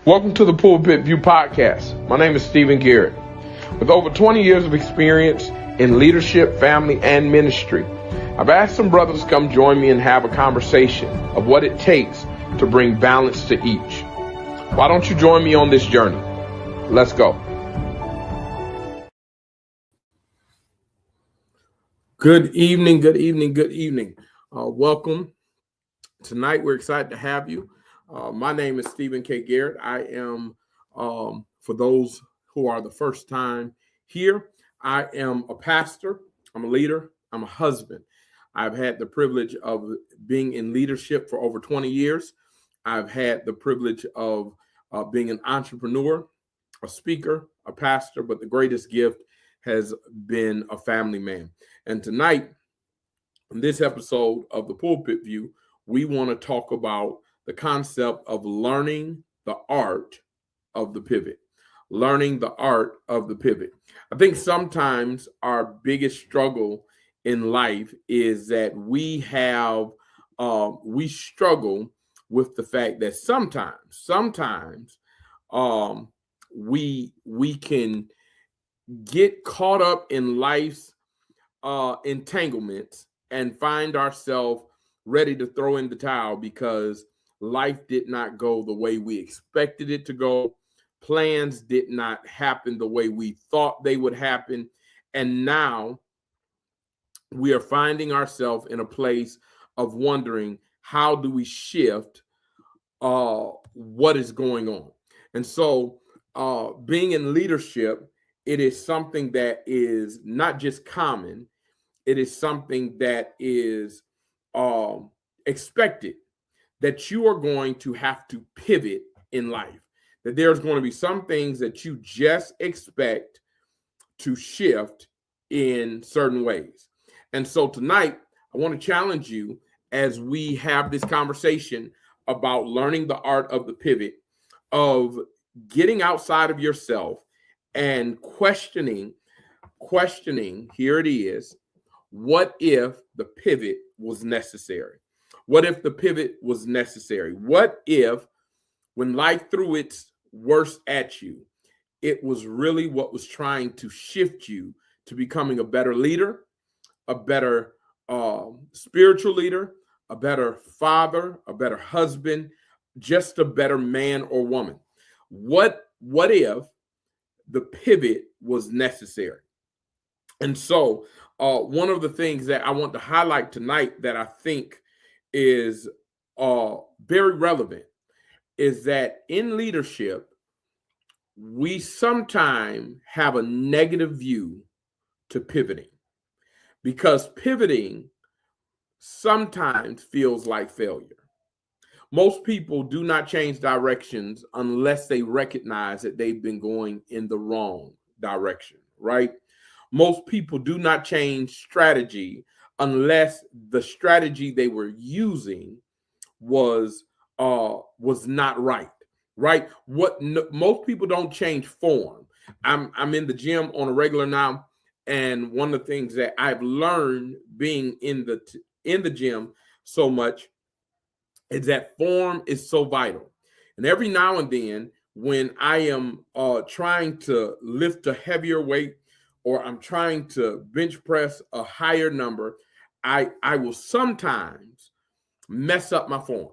Welcome to the Pulpit View podcast. My name is Stephen Garrett. With over 20 years of experience in leadership, family, and ministry, I've asked some brothers to come join me and have a conversation of what it takes to bring balance to each. Why don't you join me on this journey? Let's go. Good evening. Welcome. Tonight, we're excited to have you. My name is Stephen K. Garrett. I am, for those who are the first time here, I am a pastor, I'm a leader, I'm a husband. I've had the privilege of being in leadership for over 20 years. I've had the privilege of being an entrepreneur, a speaker, a pastor, but the greatest gift has been a family man. And tonight, in this episode of the Pulpit View, we want to talk about the concept of learning the art of the pivot. Learning the art of the pivot. I think sometimes our biggest struggle in life is that we struggle with the fact that sometimes we can get caught up in life's entanglements and find ourselves ready to throw in the towel because life did not go the way we expected it to go. Plans did not happen the way we thought they would happen. And now we are finding ourselves in a place of wondering, how do we shift what is going on? And so being in leadership, it is something that is not just common. It is something that is expected, that you are going to have to pivot in life, that there's going to be some things that you just expect to shift in certain ways. And so tonight, I want to challenge you as we have this conversation about learning the art of the pivot, of getting outside of yourself and questioning, here it is, what if the pivot was necessary? What if the pivot was necessary? What if, when life threw its worst at you, it was really what was trying to shift you to becoming a better leader, a better spiritual leader, a better father, a better husband, just a better man or woman? What if the pivot was necessary? And so one of the things that I want to highlight tonight that I think is very relevant is that in leadership, we sometimes have a negative view to pivoting, because pivoting sometimes feels like failure. Most people do not change directions unless they recognize that they've been going in the wrong direction, right? Most people do not change strategy unless the strategy they were using was not right. Most people don't change form. I'm in the gym on a regular now, and one of the things that I've learned being in the gym so much is that form is so vital. And every now and then, when I am trying to lift a heavier weight, or I'm trying to bench press a higher number, I will sometimes mess up my form.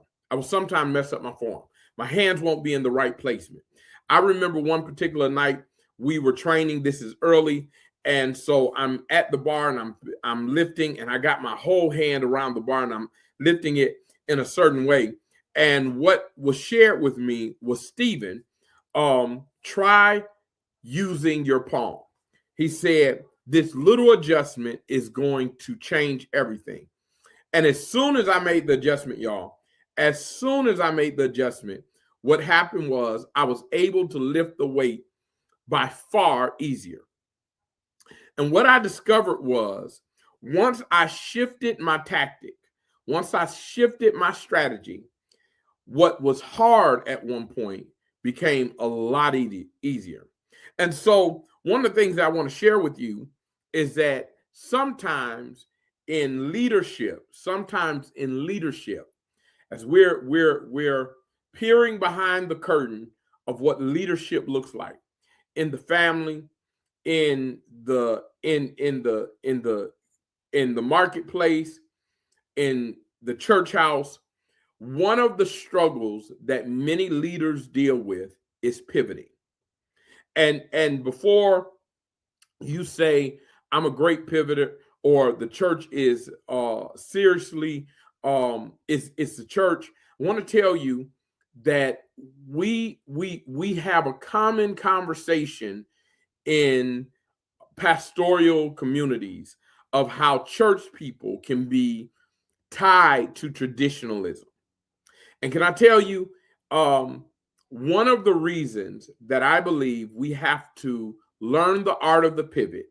My hands won't be in the right placement. I remember one particular night we were training. This is early. And so I'm at the bar and I'm lifting, and I got my whole hand around the bar and I'm lifting it in a certain way. And what was shared with me was, Stephen, try using your palm. He said, this little adjustment is going to change everything. And as soon as I made the adjustment, what happened was I was able to lift the weight by far easier. And what I discovered was, once I shifted my tactic, once I shifted my strategy, what was hard at one point became a lot easier. And so one of the things that I want to share with you is that sometimes in leadership, as we're peering behind the curtain of what leadership looks like in the family, in the marketplace, in the church house. One of the struggles that many leaders deal with is pivoting. And before you say I'm a great pivoter, or the church is seriously it's the church, I want to tell you that we have a common conversation in pastoral communities of how church people can be tied to traditionalism. And can I tell you, one of the reasons that I believe we have to learn the art of the pivot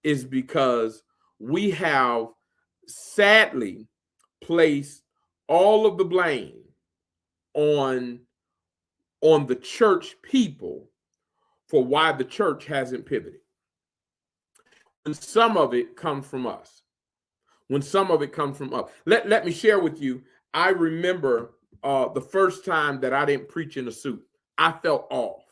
is because we have sadly placed all of the blame on the church people for why the church hasn't pivoted. And some of it comes from us. Let me share with you. I remember the first time that I didn't preach in a suit. I felt off.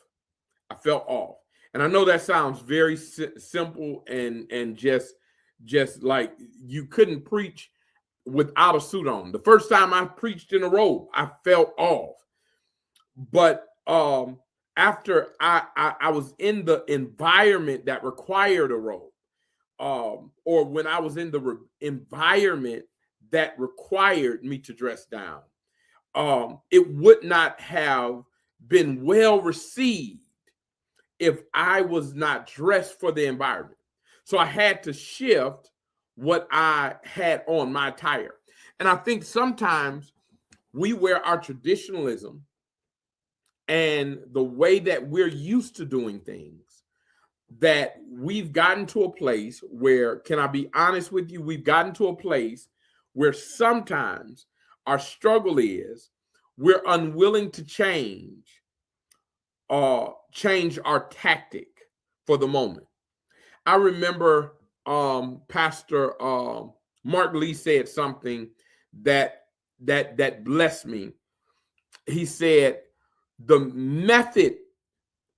And I know that sounds very simple and just like you couldn't preach without a suit on. The first time I preached in a robe, I felt off. But after I was in the environment that required a robe, or when I was in the environment that required me to dress down, it would not have been well received if I was not dressed for the environment. So I had to shift what I had on, my attire. And I think sometimes we wear our traditionalism and the way that we're used to doing things, that we've gotten to a place where, can I be honest with you, we've gotten to a place where sometimes our struggle is we're unwilling to change our tactic for the moment. I remember Pastor Mark Lee said something that blessed me. He said, the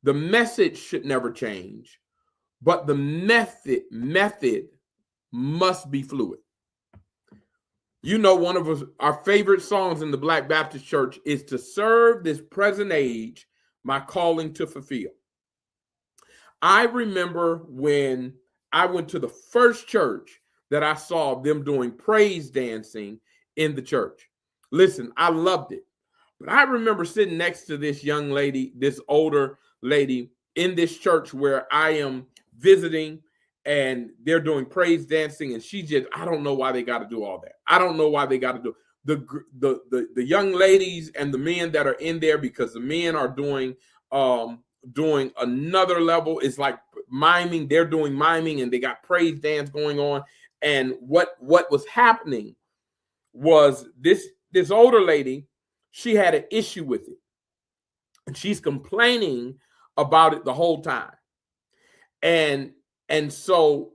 message should never change, but the method must be fluid. You know, one of our favorite songs in the Black Baptist Church is "To serve this present age, my calling to fulfill." I remember when I went to the first church that I saw them doing praise dancing in the church. Listen, I loved it. But I remember sitting next to this young lady, this older lady in this church where I am visiting, and they're doing praise dancing, and she just, I don't know why they got to do all that. I don't know why they got to do the young ladies and the men that are in there, because the men are doing another level. It's like miming. They're doing miming, and they got praise dance going on. And what was happening was this older lady, she had an issue with it, and she's complaining about it the whole time. And so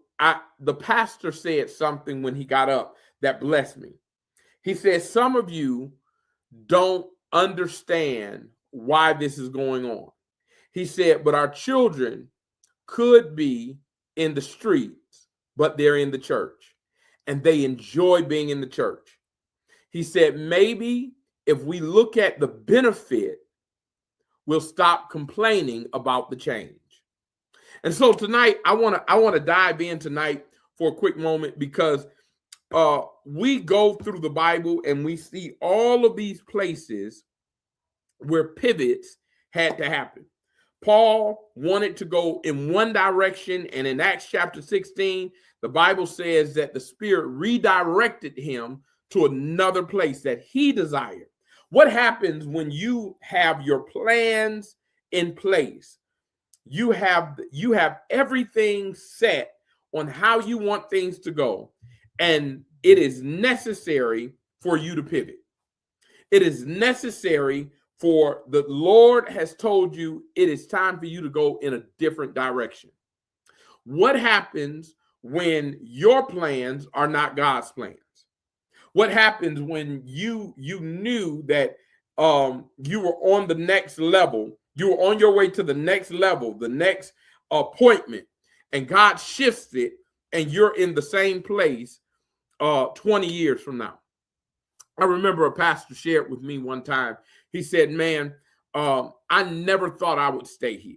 the pastor said something when he got up that blessed me. He said, some of you don't understand why this is going on. He said, but our children could be in the streets, but they're in the church, and they enjoy being in the church. He said, maybe if we look at the benefit, we'll stop complaining about the change. And so tonight, I want to dive in tonight for a quick moment, because we go through the Bible and we see all of these places where pivots had to happen. Paul wanted to go in one direction, and in Acts chapter 16, the Bible says that the Spirit redirected him to another place that he desired. What happens when you have your plans in place? You have everything set on how you want things to go, and it is necessary for you to pivot. It is necessary for the Lord has told you it is time for you to go in a different direction. What happens when your plans are not God's plans? What happens when you knew that you were on the next level? You're on your way to the next level, the next appointment, and God shifts it, and you're in the same place 20 years from now. I remember a pastor shared with me one time. He said, man, I never thought I would stay here.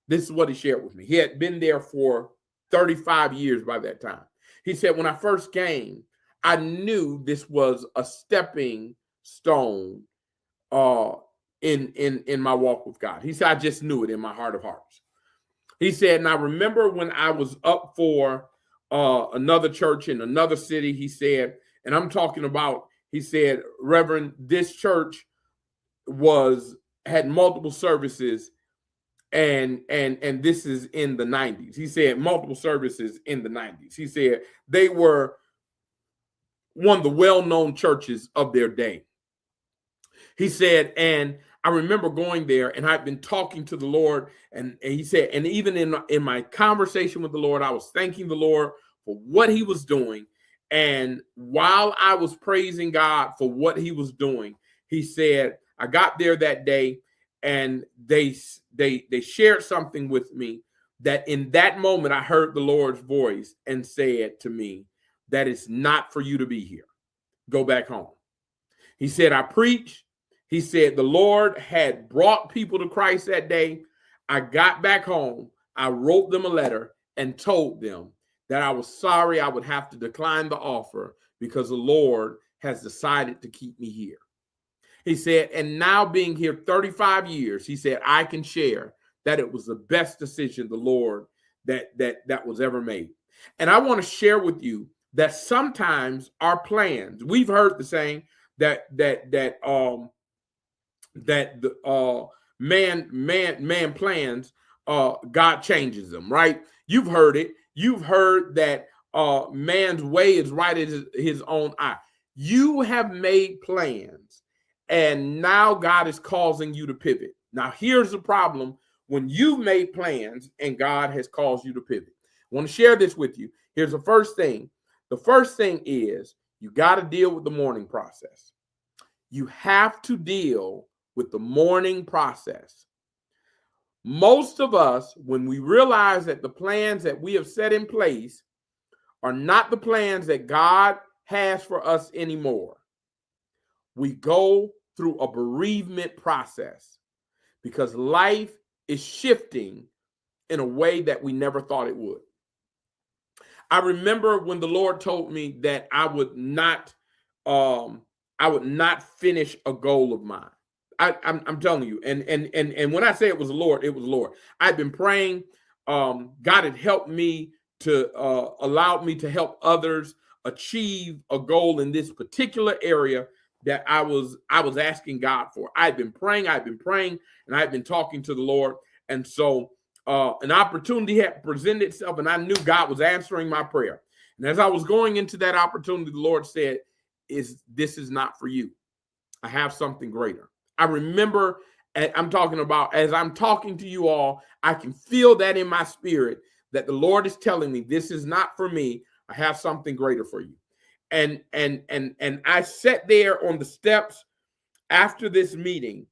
This is what he shared with me. He had been there for 35 years by that time. He said, when I first came, I knew this was a stepping stone in my walk with God. He said, I just knew it in my heart of hearts. He said, and I remember when I was up for another church in another city, he said, and I'm talking about, he said, Reverend, this church had multiple services, and this is in the 90s. He said multiple services in the 90s. He said they were one of the well-known churches of their day. He said, and I remember going there, and I'd been talking to the Lord, and he said, and even in my conversation with the Lord, I was thanking the Lord for what he was doing. And while I was praising God for what he was doing, he said, I got there that day, and they shared something with me that in that moment I heard the Lord's voice and said to me, that it's not for you to be here. Go back home. He said, I preached. He said, the Lord had brought people to Christ that day. I got back home. I wrote them a letter and told them that I was sorry I would have to decline the offer because the Lord has decided to keep me here. He said, and now being here 35 years, he said, I can share that it was the best decision the Lord that was ever made. And I want to share with you that sometimes our plans, we've heard the saying that man plans, God changes them, right? You've heard it. You've heard that man's way is right as his own eye. You have made plans, and now God is causing you to pivot. Now, here's the problem when you've made plans and God has caused you to pivot. I want to share this with you. Here's the first thing. The first thing is you got to deal with the mourning process. You have to deal with the mourning process. Most of us, when we realize that the plans that we have set in place are not the plans that God has for us anymore, we go through a bereavement process because life is shifting in a way that we never thought it would. I remember when the Lord told me that I would not finish a goal of mine. I'm telling you, and when I say it was the Lord, it was the Lord. I've been praying. God had helped me to allowed me to help others achieve a goal in this particular area that I was asking God for. I've been praying, and I've been talking to the Lord, and so an opportunity had presented itself, and I knew God was answering my prayer. And as I was going into that opportunity, the Lord said, this is not for you. I have something greater. I remember, I'm talking about, as I'm talking to you all, I can feel that in my spirit that the Lord is telling me, this is not for me. I have something greater for you. And I sat there on the steps after this meeting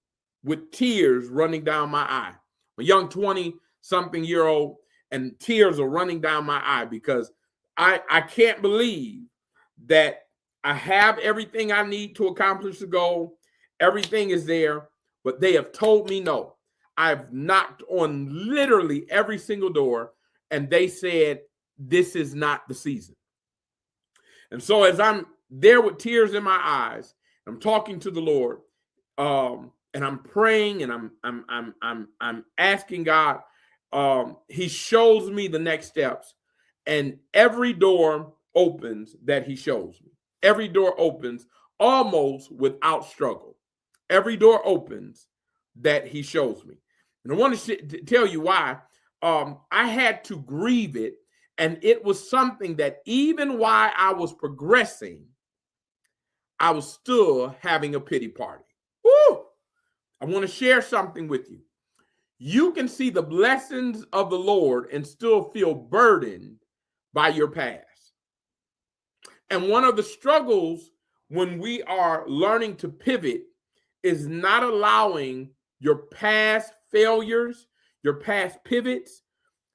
with tears running down my eye. A young 20-something-year-old, and tears are running down my eye because I can't believe that I have everything I need to accomplish the goal. Everything is there, but they have told me no. I've knocked on literally every single door, and they said, this is not the season. And so as I'm there with tears in my eyes, I'm talking to the Lord, and I'm praying, and I'm asking God. He shows me the next steps, and every door opens that he shows me. Every door opens almost without struggle. Every door opens that he shows me. And I want to tell you why. I had to grieve it, and it was something that even while I was progressing, I was still having a pity party. Woo! I want to share something with you. You can see the blessings of the Lord and still feel burdened by your past. And one of the struggles when we are learning to pivot is not allowing your past failures, your past pivots,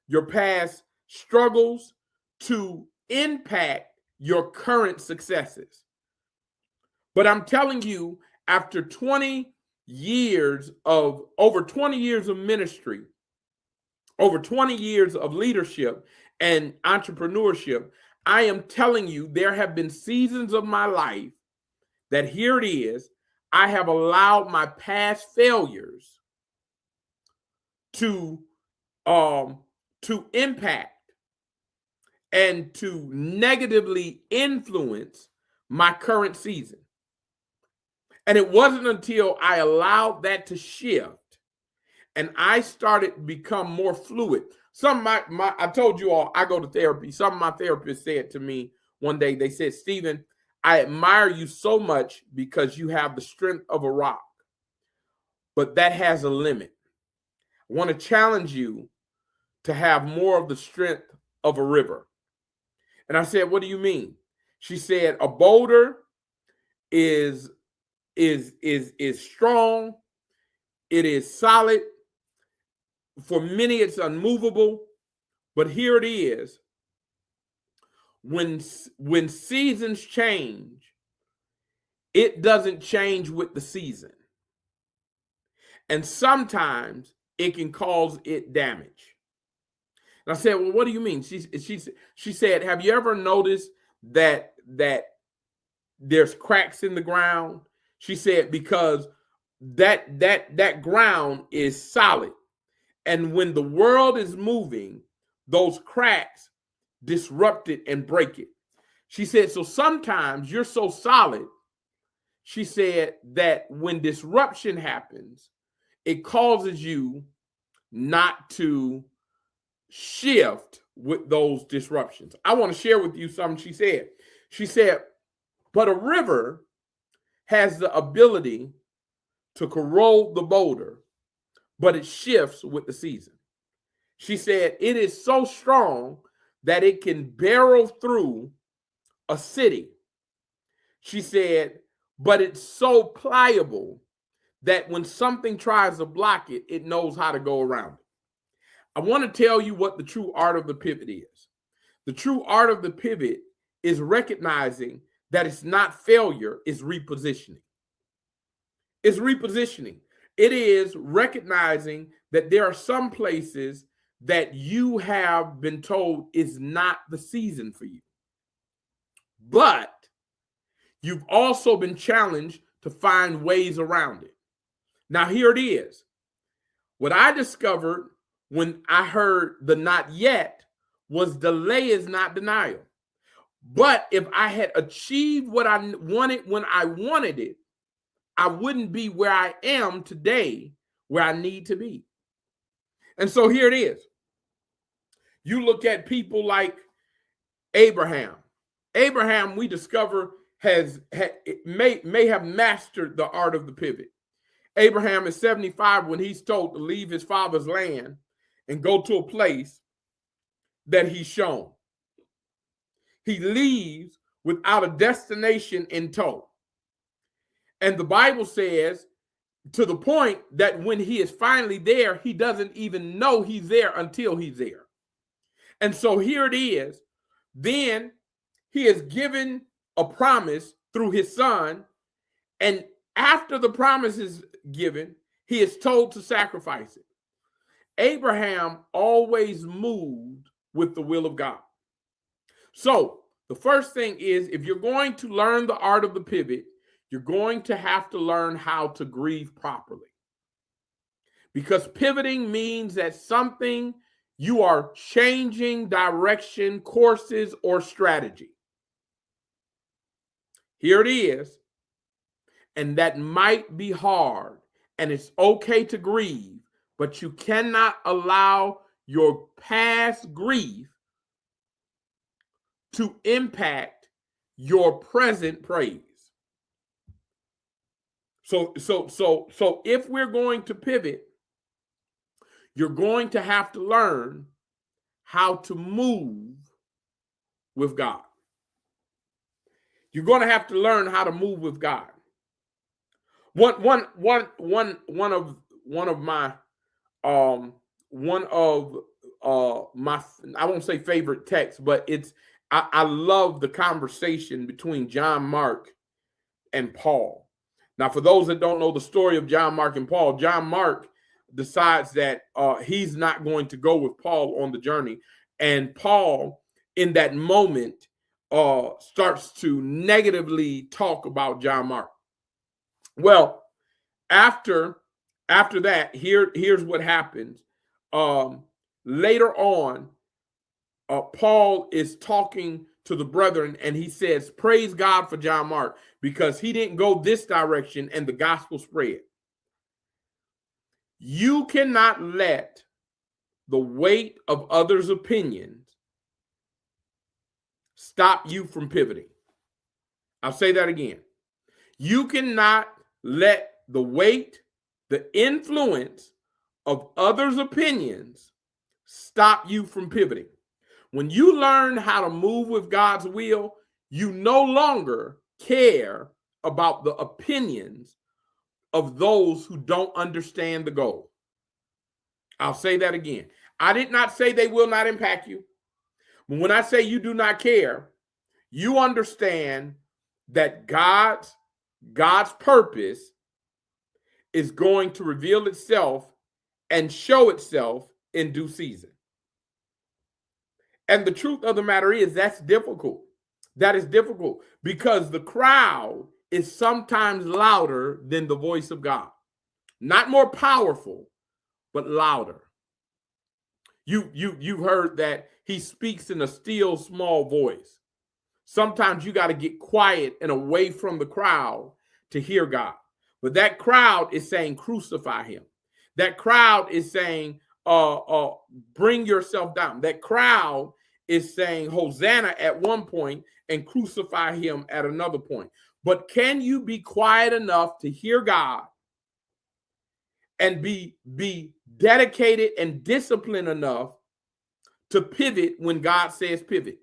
your past struggles to impact your current successes. But I'm telling you, after over 20 years of ministry, over 20 years of leadership and entrepreneurship, I am telling you, there have been seasons of my life that here it is, I have allowed my past failures to impact and to negatively influence my current season. And it wasn't until I allowed that to shift and I started to become more fluid. I told you all, I go to therapy. Some of my therapists said to me one day, they said, Stephen, I admire you so much because you have the strength of a rock, but that has a limit. I want to challenge you to have more of the strength of a river. And I said, what do you mean? She said, a boulder is strong. It is solid. For many, it's unmovable. But here it is. When seasons change, it doesn't change with the season. And sometimes it can cause it damage. And I said, well, what do you mean? She said, have you ever noticed that there's cracks in the ground? She said, because that ground is solid. And when the world is moving, those cracks disrupt it and break it. She said, so sometimes you're so solid, she said, that when disruption happens, it causes you not to shift with those disruptions. I want to share with you something she said. She said, but a river has the ability to corrode the boulder, but it shifts with the season. She said, it is so strong that it can barrel through a city. She said, but it's so pliable that when something tries to block it, it knows how to go around it. I want to tell you what the true art of the pivot is. The true art of the pivot is recognizing that it's not failure, it's repositioning. It's repositioning. It is recognizing that there are some places that you have been told is not the season for you. But you've also been challenged to find ways around it. Now, here it is. What I discovered when I heard the not yet was delay is not denial. But if I had achieved what I wanted when I wanted it, I wouldn't be where I am today, where I need to be. And so here it is. You look at people like Abraham. Abraham, we discover, may have mastered the art of the pivot. Abraham is 75 when he's told to leave his father's land and go to a place that he's shown. He leaves without a destination in tow. And the Bible says, to the point that when he is finally there, he doesn't even know he's there until he's there. And so here it is. Then he is given a promise through his son. And after the promise is given, he is told to sacrifice it. Abraham always moved with the will of God. So the first thing is, if you're going to learn the art of the pivot, you're going to have to learn how to grieve properly. Because pivoting means that something you are changing direction, courses, or strategy. Here it is. And that might be hard, and it's okay to grieve, but you cannot allow your past grief to impact your present praise. So if we're going to pivot, you're going to have to learn how to move with God. You're going to have to learn how to move with God. One of my my, I won't say favorite texts, but I love the conversation between John Mark and Paul. Now, for those that don't know the story of John Mark and Paul, John Mark decides that he's not going to go with Paul on the journey. And Paul, in that moment, starts to negatively talk about John Mark. Well, after that, here's what happens. Later on, Paul is talking to the brethren, and he says, praise God for John Mark, because he didn't go this direction and the gospel spread. You cannot let the weight of others' opinions stop you from pivoting. I'll say that again. You cannot let the weight, the influence of others' opinions stop you from pivoting. When you learn how to move with God's will, you no longer care about the opinions of those who don't understand the goal. I'll say that again. I did not say they will not impact you. But when I say you do not care, you understand that God's purpose is going to reveal itself and show itself in due season. And the truth of the matter is that's difficult. That is difficult because the crowd is sometimes louder than the voice of God. Not more powerful, but louder. You heard that he speaks in a still small voice. Sometimes you got to get quiet and away from the crowd to hear God. But that crowd is saying, crucify him. That crowd is saying, bring yourself down. That crowd is saying, Hosanna at one point and crucify him at another point. But can you be quiet enough to hear God and be dedicated and disciplined enough to pivot when God says pivot?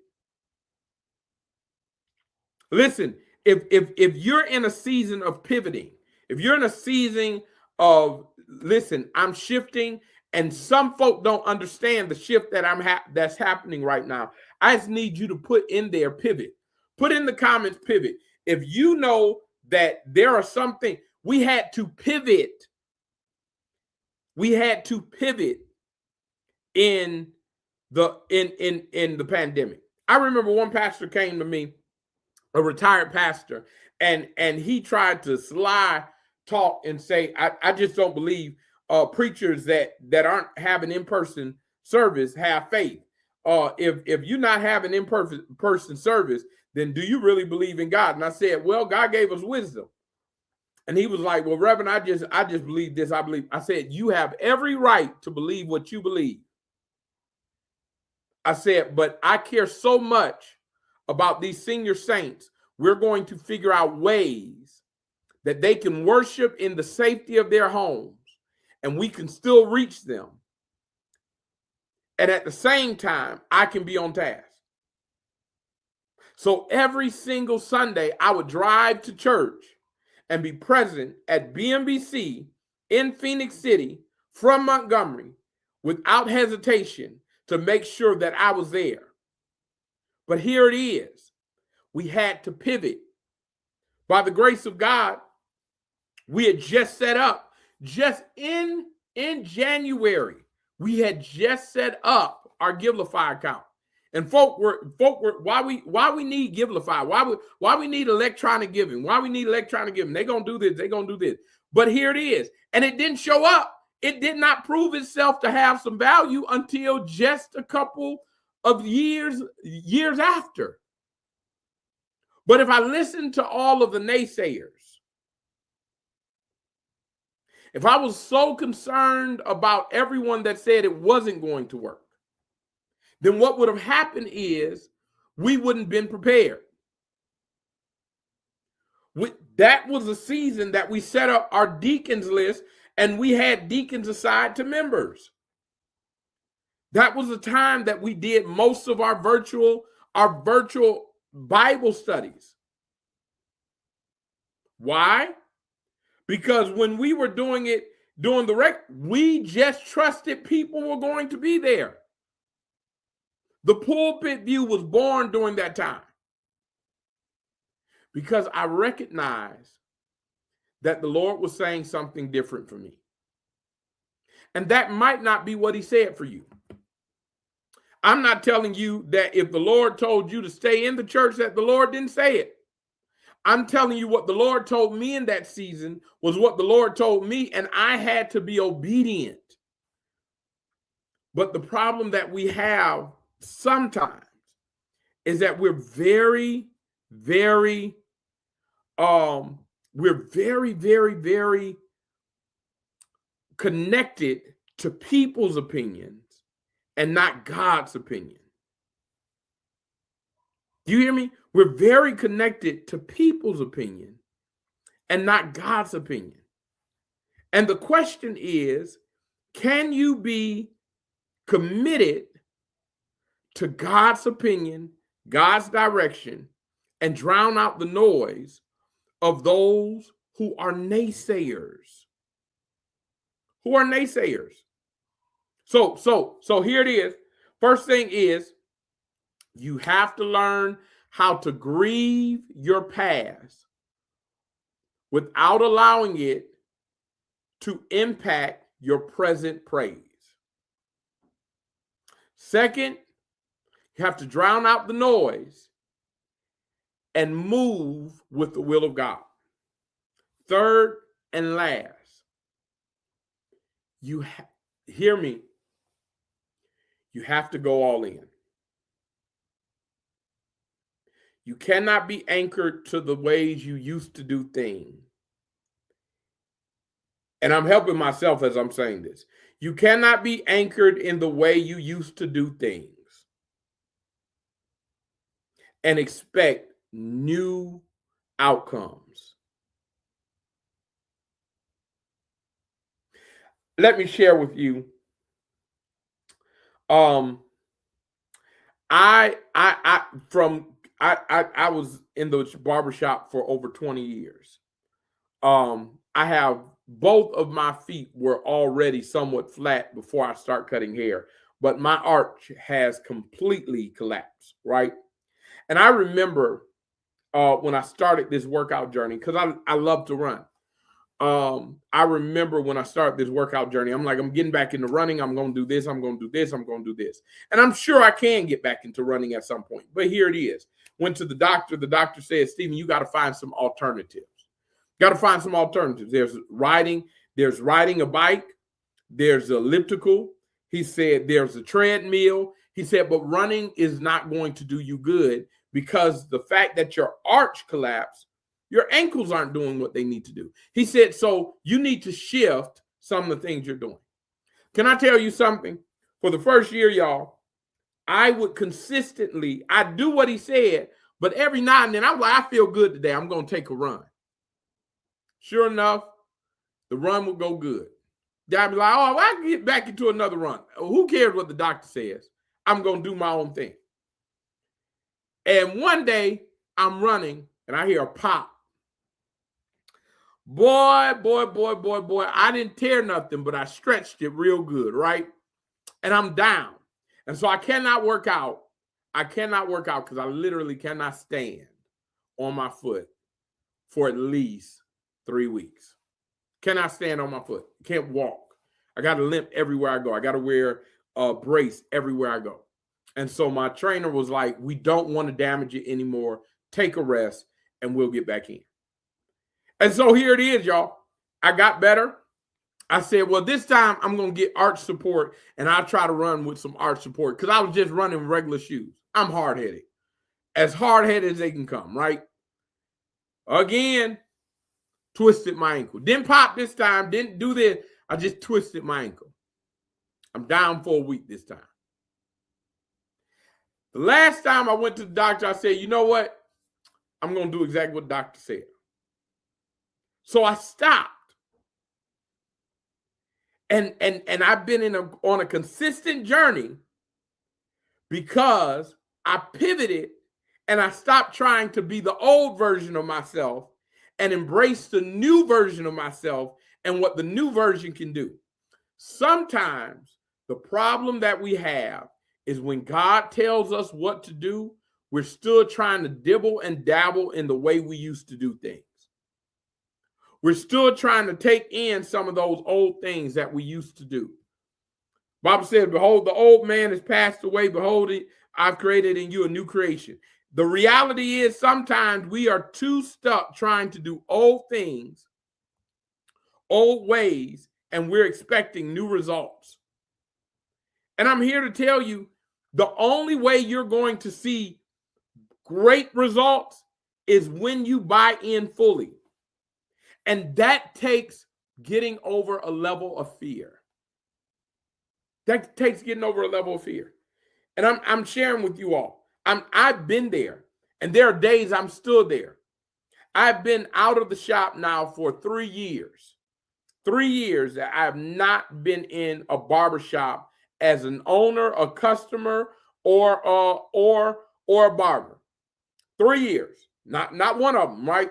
Listen, if you're in a season of pivoting, if you're in a season of, listen, I'm shifting, and some folk don't understand the shift that that's happening right now, I just need you to put in there pivot. Put in the comments pivot. If you know that there are some things, we had to pivot. We had to pivot in the pandemic. I remember one pastor came to me, a retired pastor, and he tried to sly talk and say, I just don't believe preachers that aren't having in-person service have faith. If you're not having in-person service, then do you really believe in God? And I said, well, God gave us wisdom. And he was like, well, Reverend, I just believe this. I said, you have every right to believe what you believe. I said, but I care so much about these senior saints. We're going to figure out ways that they can worship in the safety of their homes, and we can still reach them. And at the same time, I can be on task. So every single Sunday, I would drive to church and be present at BMBC in Phoenix City from Montgomery without hesitation to make sure that I was there. But here it is. We had to pivot. By the grace of God, we had just set up, just in January, we had just set up our Givelify account. And folk were why we need Givelify? Why we need electronic giving? Why we need electronic giving? They're gonna do this, they're gonna do this. But here it is. And it didn't show up. It did not prove itself to have some value until just a couple of years after. But if I listen to all of the naysayers, if I was so concerned about everyone that said it wasn't going to work, then what would have happened is we wouldn't have been prepared. That was a season that we set up our deacons list, and we had deacons assigned to members. That was the time that we did most of our virtual Bible studies. Why? Because when we were doing it doing the we just trusted people were going to be there. The Pulpit View was born during that time because I recognized that the Lord was saying something different for me. And that might not be what he said for you. I'm not telling you that if the Lord told you to stay in the church that the Lord didn't say it. I'm telling you what the Lord told me in that season was what the Lord told me, and I had to be obedient. But the problem that we have sometimes is that we're very, very connected to people's opinions and not God's opinion. Do you hear me? We're very connected to people's opinion and not God's opinion. And the question is, can you be committed to God's opinion, God's direction, and drown out the noise of those who are naysayers? Who are naysayers? So here it is. First thing is, you have to learn how to grieve your past without allowing it to impact your present praise. Second, you have to drown out the noise and move with the will of God. Third and last, hear me, you have to go all in. You cannot be anchored to the ways you used to do things. And I'm helping myself as I'm saying this. You cannot be anchored in the way you used to do things and expect new outcomes. Let me share with you. I was in the barbershop for over 20 years. I have both of my feet were already somewhat flat before I start cutting hair, but my arch has completely collapsed, right? And I remember when I started this workout journey, because I love to run. I remember when I started this workout journey, I'm like, I'm getting back into running. I'm going to do this. I'm going to do this. I'm going to do this. And I'm sure I can get back into running at some point. But here it is. Went to the doctor. The doctor said, Stephen, you got to find some alternatives. Got to find some alternatives. There's riding a bike. There's elliptical. He said there's a treadmill. He said, but running is not going to do you good because the fact that your arch collapsed, your ankles aren't doing what they need to do. He said, so you need to shift some of the things you're doing. Can I tell you something? For the first year, y'all, I would consistently, I do what he said, but every now and then I'm like, I feel good today. I'm going to take a run. Sure enough, the run would go good. Then I'd be like, oh, I can get back into another run. Who cares what the doctor says? I'm going to do my own thing. And one day I'm running and I hear a pop. Boy, I didn't tear nothing, but I stretched it real good, right? And I'm down. And so I cannot work out. I cannot work out because I literally cannot stand on my foot for at least 3 weeks. Cannot stand on my foot. Can't walk. I got to limp everywhere I go. I got to wear a brace everywhere I go. And so my trainer was like, we don't want to damage it anymore. Take a rest and we'll get back in. And so here it is, y'all. I got better. I said, well, this time I'm going to get arch support and I'll try to run with some arch support because I was just running regular shoes. I'm hard-headed. As hard-headed as they can come, right? Again, twisted my ankle. Didn't pop this time. Didn't do this. I just twisted my ankle. I'm down for a week this time. The last time I went to the doctor, I said, you know what? I'm going to do exactly what the doctor said. So I stopped. And I've been on a consistent journey because I pivoted and I stopped trying to be the old version of myself and embraced the new version of myself and what the new version can do. Sometimes the problem that we have is when God tells us what to do, we're still trying to dibble and dabble in the way we used to do things. We're still trying to take in some of those old things that we used to do. Bible said, behold, the old man has passed away. Behold, I've created in you a new creation. The reality is sometimes we are too stuck trying to do old things, old ways, and we're expecting new results. And I'm here to tell you, the only way you're going to see great results is when you buy in fully. And that takes getting over a level of fear. That takes getting over a level of fear. And I'm sharing with you all. I've been there, and there are days I'm still there. I've been out of the shop now for 3 years. 3 years that I have not been in a barbershop as an owner, a customer, or a barber. 3 years. Not one of them, right?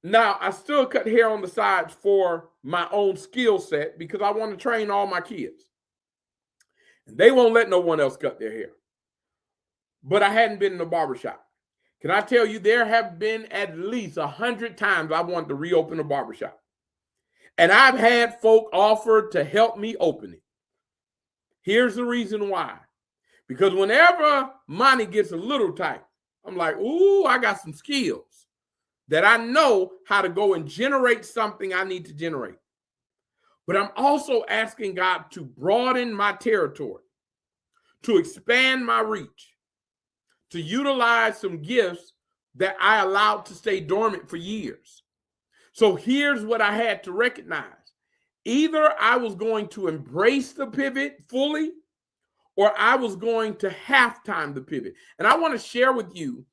Now, I still cut hair on the sides for my own skill set because I want to train all my kids. And they won't let no one else cut their hair. But I hadn't been in a barbershop. Can I tell you, there have been at least 100 times I wanted to reopen a barbershop. And I've had folk offer to help me open it. Here's the reason why. Because whenever money gets a little tight, I'm like, ooh, I got some skills that I know how to go and generate something I need to generate. But I'm also asking God to broaden my territory, to expand my reach, to utilize some gifts that I allowed to stay dormant for years. So here's what I had to recognize. Either I was going to embrace the pivot fully, or I was going to halftime the pivot. And I want to share with you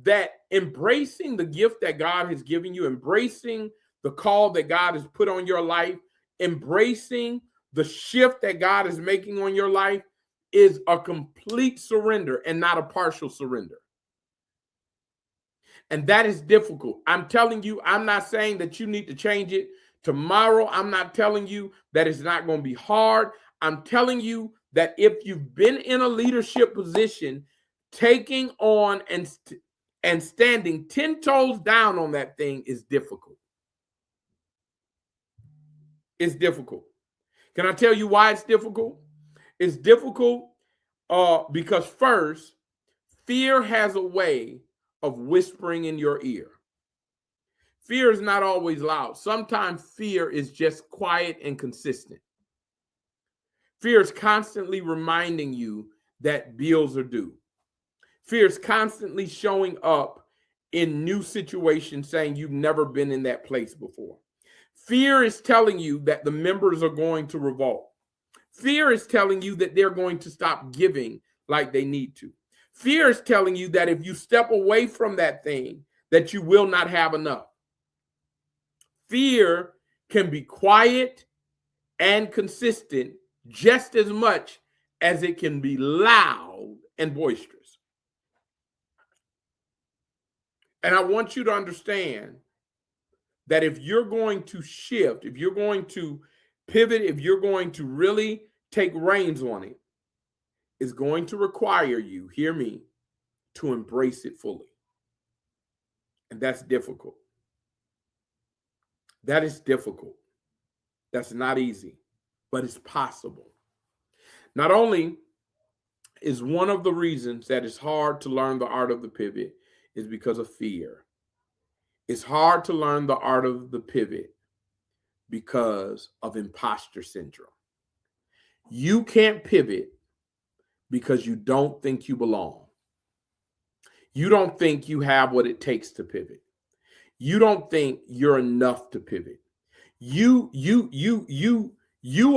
that embracing the gift that God has given you, embracing the call that God has put on your life, embracing the shift that God is making on your life is a complete surrender and not a partial surrender. And that is difficult. I'm telling you, I'm not saying that you need to change it tomorrow. I'm not telling you that it's not going to be hard. I'm telling you that if you've been in a leadership position, taking on and standing 10 toes down on that thing is difficult. It's difficult. Can I tell you why it's difficult? It's difficult because first, fear has a way of whispering in your ear. Fear is not always loud. Sometimes fear is just quiet and consistent. Fear is constantly reminding you that bills are due. Fear is constantly showing up in new situations saying you've never been in that place before. Fear is telling you that the members are going to revolt. Fear is telling you that they're going to stop giving like they need to. Fear is telling you that if you step away from that thing, that you will not have enough. Fear can be quiet and consistent just as much as it can be loud and boisterous. And I want you to understand that if you're going to shift, if you're going to pivot, if you're going to really take reins on it, it's going to require you, hear me, to embrace it fully. And that's difficult. That is difficult. That's not easy, but it's possible. Not only is one of the reasons that it's hard to learn the art of the pivot is because of fear. It's hard to learn the art of the pivot because of imposter syndrome. You can't pivot because you don't think you belong. You don't think you have what it takes to pivot. You don't think you're enough to pivot. You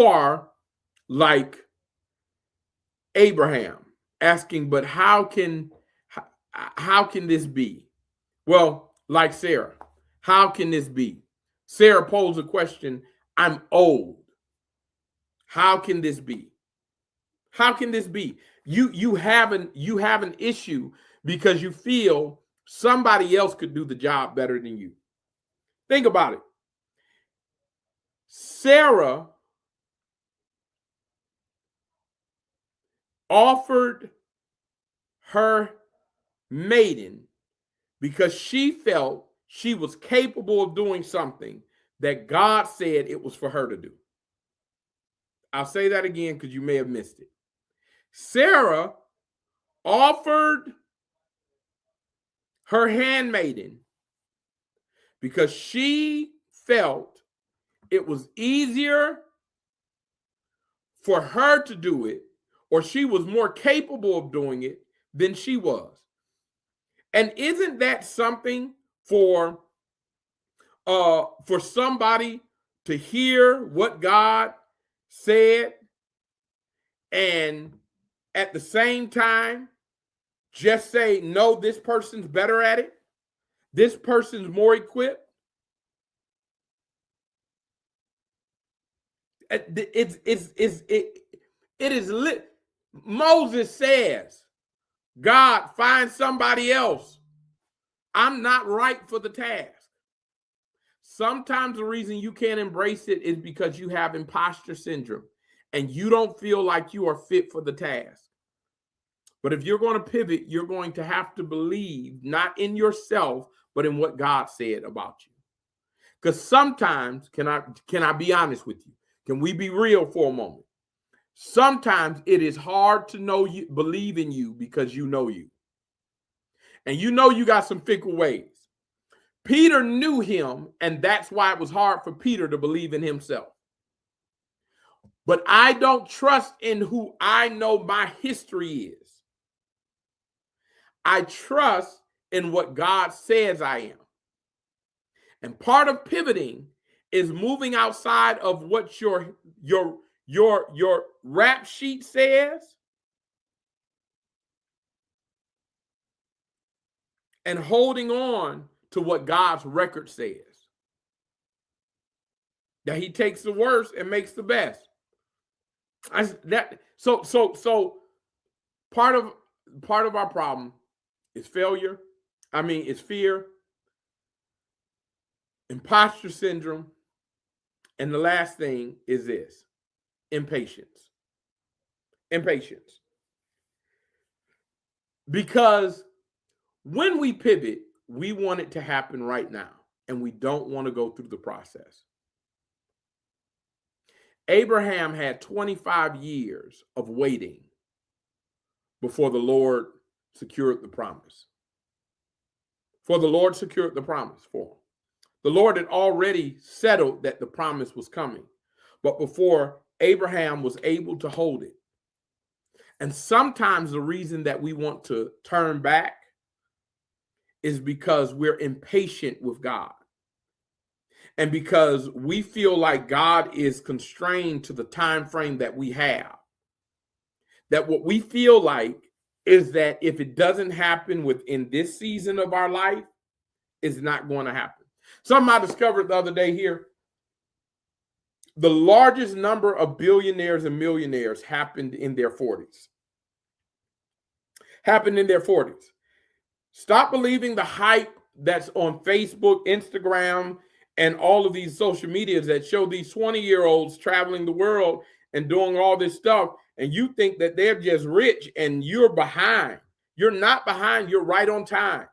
are like Abraham asking, but how can this be? Well, like Sarah, how can this be? Sarah posed a question, I'm old. How can this be? How can this be? You have an issue because you feel somebody else could do the job better than you. Think about it. Sarah offered her maiden because she felt she was capable of doing something that God said it was for her to do. I'll say that again because you may have missed it. Sarah offered her handmaiden because she felt it was easier for her to do it, or she was more capable of doing it than she was. And isn't that something for somebody to hear what God said and at the same time just say, no, this person's better at it, this person's more equipped? It is lit. Moses says, God, find somebody else. I'm not right for the task. Sometimes the reason you can't embrace it is because you have imposter syndrome and you don't feel like you are fit for the task. But if you're going to pivot, you're going to have to believe not in yourself, but in what God said about you. Because sometimes, can I be honest with you? Can we be real for a moment? Sometimes it is hard to know you, believe in you, because you know you. And you know you got some fickle ways. Peter knew him, and that's why it was hard for Peter to believe in himself. But I don't trust in who I know my history is. I trust in what God says I am. And part of pivoting is moving outside of what your rap sheet says and holding on to what God's record says. That he takes the worst and makes the best. So part of our problem is failure. It's fear, imposter syndrome, and the last thing is this: impatience. Impatience. Because when we pivot, we want it to happen right now, and we don't want to go through the process. Abraham had 25 years of waiting before the Lord secured the promise. For the Lord secured the promise for him. The Lord had already settled that the promise was coming, but before Abraham was able to hold it. And sometimes the reason that we want to turn back is because we're impatient with God. And because we feel like God is constrained to the time frame that we have. That what we feel like is that if it doesn't happen within this season of our life, it's not going to happen. Something I discovered the other day here: the largest number of billionaires and millionaires happened in their 40s. Stop believing the hype that's on Facebook, Instagram, and all of these social medias that show these 20-year-olds traveling the world and doing all this stuff, and you think that they're just rich and you're behind. You're not behind. You're right on time.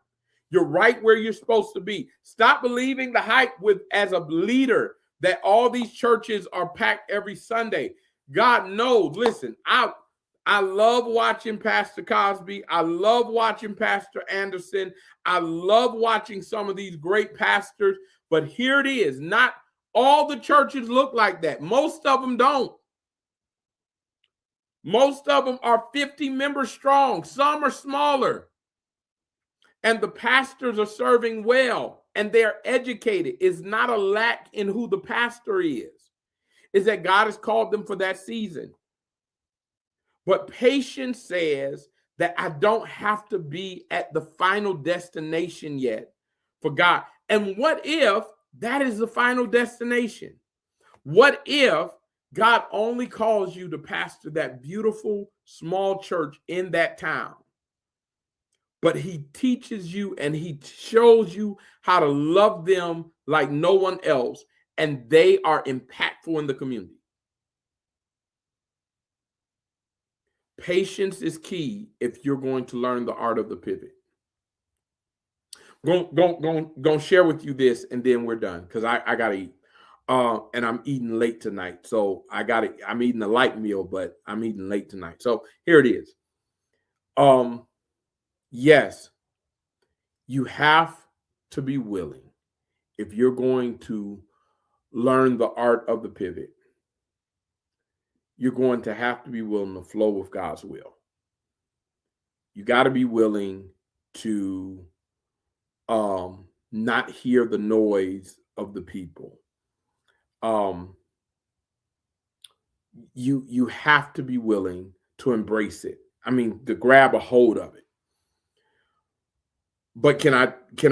You're right where you're supposed to be. Stop believing the hype as a leader that all these churches are packed every Sunday. God knows. Listen, I love watching Pastor Cosby. I love watching Pastor Anderson. I love watching some of these great pastors. But here it is. Not all the churches look like that. Most of them don't. Most of them are 50 members strong. Some are smaller. And the pastors are serving well. And they're educated. It's not a lack in who the pastor is. It's that God has called them for that season. But patience says that I don't have to be at the final destination yet for God. And what if that is the final destination? What if God only calls you to pastor that beautiful small church in that town, but he teaches you and he shows you how to love them like no one else, and they are impactful in the community. Patience is key if you're going to learn the art of the pivot. Gonna share with you this, and then we're done because I gotta eat. And I'm eating late tonight, so I'm eating a light meal, but I'm eating late tonight. So here it is. Yes, you have to be willing if you're going to learn the art of the pivot. You're going to have to be willing to flow with God's will. You got to be willing to not hear the noise of the people. You have to be willing to embrace it. I mean, to grab a hold of it. But can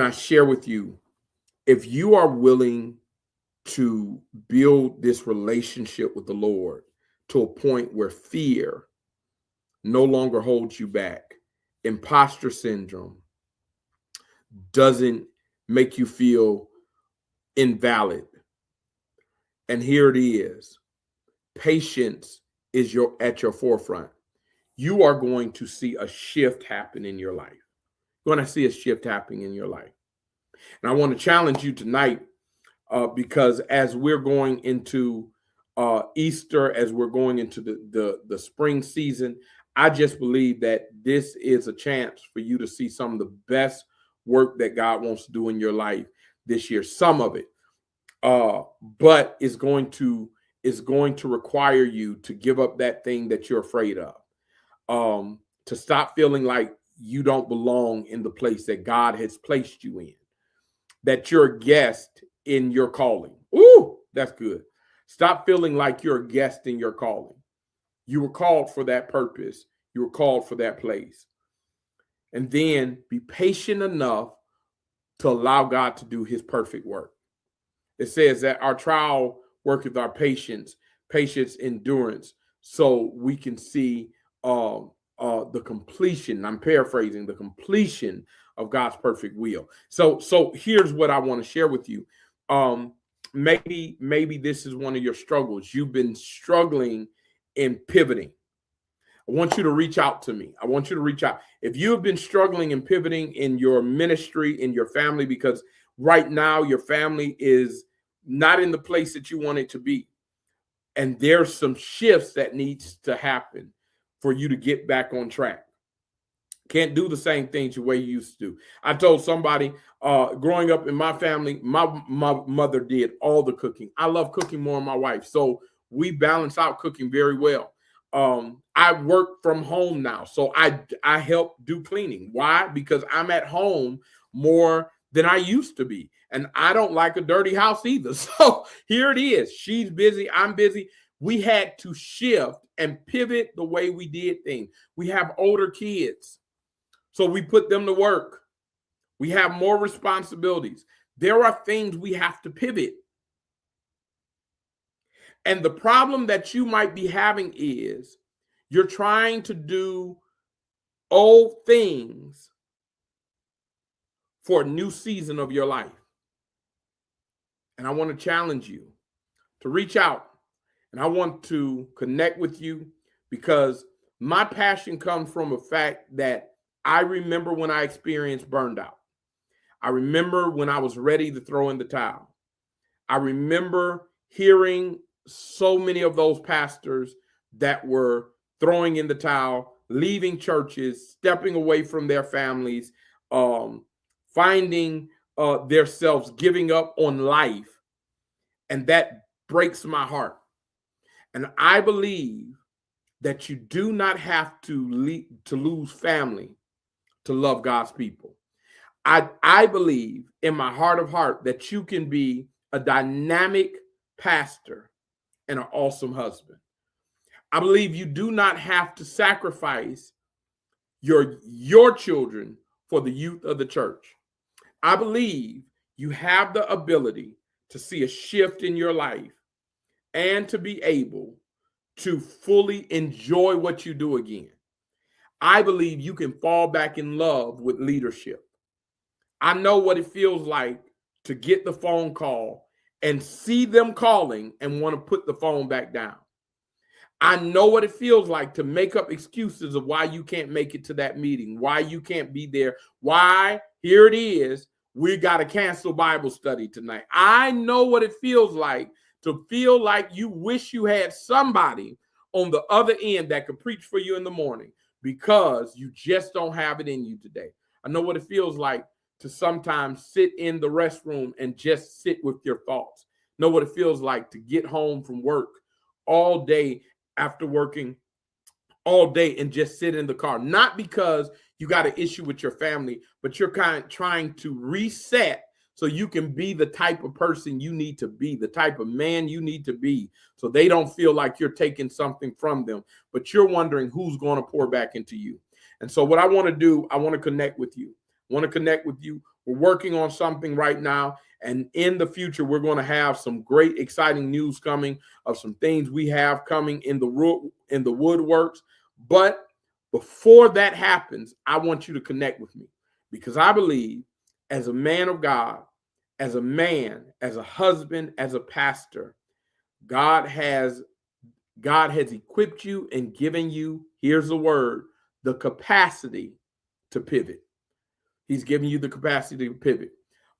I share with you, if you are willing to build this relationship with the Lord to a point where fear no longer holds you back, imposter syndrome doesn't make you feel invalid. And here it is. Patience is at your forefront. You are going to see a shift happen in your life. You're going to see a shift happening in your life. And I want to challenge you tonight because as we're going into Easter, as we're going into the spring season, I just believe that this is a chance for you to see some of the best work that God wants to do in your life this year. Some of it, but it's going to require you to give up that thing that you're afraid of, to stop feeling like you don't belong in the place that God has placed you in, that you're a guest in your calling. Ooh, that's good. Stop feeling like you're a guest in your calling. You were called for that purpose. You were called for that place. And then be patient enough to allow God to do his perfect work. It says that our trial worketh our patience, endurance, so we can see the completion. I'm paraphrasing, the completion of God's perfect will. So here's what I want to share with you. Maybe this is one of your struggles. You've been struggling in pivoting. I want you to reach out to me. I want you to reach out. If you have been struggling in pivoting in your ministry, in your family, because right now your family is not in the place that you want it to be, and there's some shifts that needs to happen for you to get back on track. Can't do the same things the way you used to do. I told somebody growing up in my family, my mother did all the cooking. I love cooking more than my wife, so we balance out cooking very well. I work from home now, so I help do cleaning. Why? Because I'm at home more than I used to be, and I don't like a dirty house either. So here it is. She's busy. I'm busy. We had to shift and pivot the way we did things. We have older kids, so we put them to work. We have more responsibilities. There are things we have to pivot. And the problem that you might be having is you're trying to do old things for a new season of your life. And I want to challenge you to reach out, and I want to connect with you, because my passion comes from the fact that I remember when I experienced burned out. I remember when I was ready to throw in the towel. I remember hearing so many of those pastors that were throwing in the towel, leaving churches, stepping away from their families, finding themselves giving up on life. And that breaks my heart. And I believe that you do not have to lose family to love God's people. I believe in my heart of heart that you can be a dynamic pastor and an awesome husband. I believe you do not have to sacrifice your children for the youth of the church. I believe you have the ability to see a shift in your life and to be able to fully enjoy what you do again. I believe you can fall back in love with leadership. I know what it feels like to get the phone call and see them calling and want to put the phone back down. I know what it feels like to make up excuses of why you can't make it to that meeting, why you can't be there, why here it is, we got to cancel Bible study tonight. I know what it feels like to feel like you wish you had somebody on the other end that could preach for you in the morning because you just don't have it in you today. I know what it feels like to sometimes sit in the restroom and just sit with your thoughts. Know what it feels like to get home from work all day after working all day and just sit in the car, not because you got an issue with your family, but you're kind of trying to reset so you can be the type of person you need to be, the type of man you need to be, so they don't feel like you're taking something from them, but you're wondering who's going to pour back into you. And so what I want to do, I want to connect with you. We're working on something right now. And in the future, we're going to have some great, exciting news coming of some things we have coming in the woodworks. But before that happens, I want you to connect with me, because I believe as a man of God, as a man, as a husband, as a pastor, God has equipped you and given you, here's the word, the capacity to pivot. He's giving you the capacity to pivot.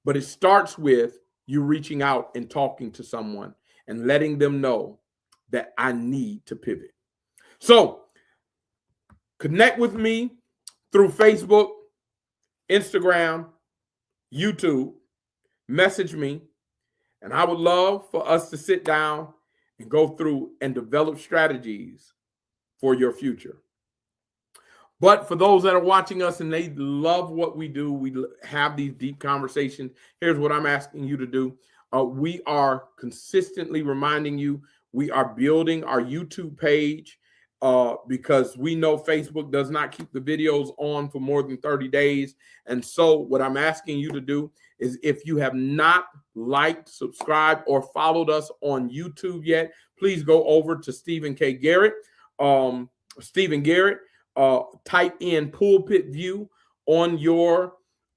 But it starts with you reaching out and talking to someone and letting them know that I need to pivot. So connect with me through Facebook, Instagram, YouTube, message me, and I would love for us to sit down and go through and develop strategies for your future. But for those that are watching us and they love what we do, we have these deep conversations. Here's what I'm asking you to do. We are consistently reminding you, we are building our YouTube page because we know Facebook does not keep the videos on for more than 30 days. And so what I'm asking you to do is, if you have not liked, subscribed, or followed us on YouTube yet, please go over to Stephen Garrett. Type in Pulpit View on your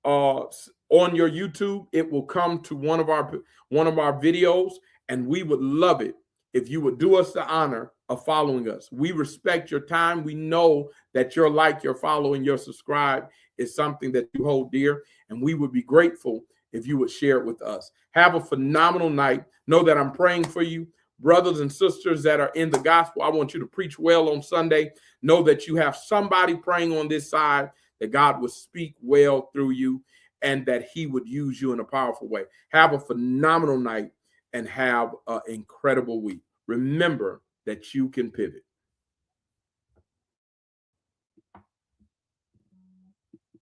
YouTube. It will come to one of our videos, and we would love it if you would do us the honor of following us. We respect your time. We know that your like, your follow, and your subscribe is something that you hold dear, and we would be grateful if you would share it with us. Have a phenomenal night. Know that I'm praying for you. Brothers and sisters that are in the gospel, I want you to preach well on Sunday. Know that you have somebody praying on this side, that God would speak well through you and that he would use you in a powerful way. Have a phenomenal night and have an incredible week. Remember that you can pivot.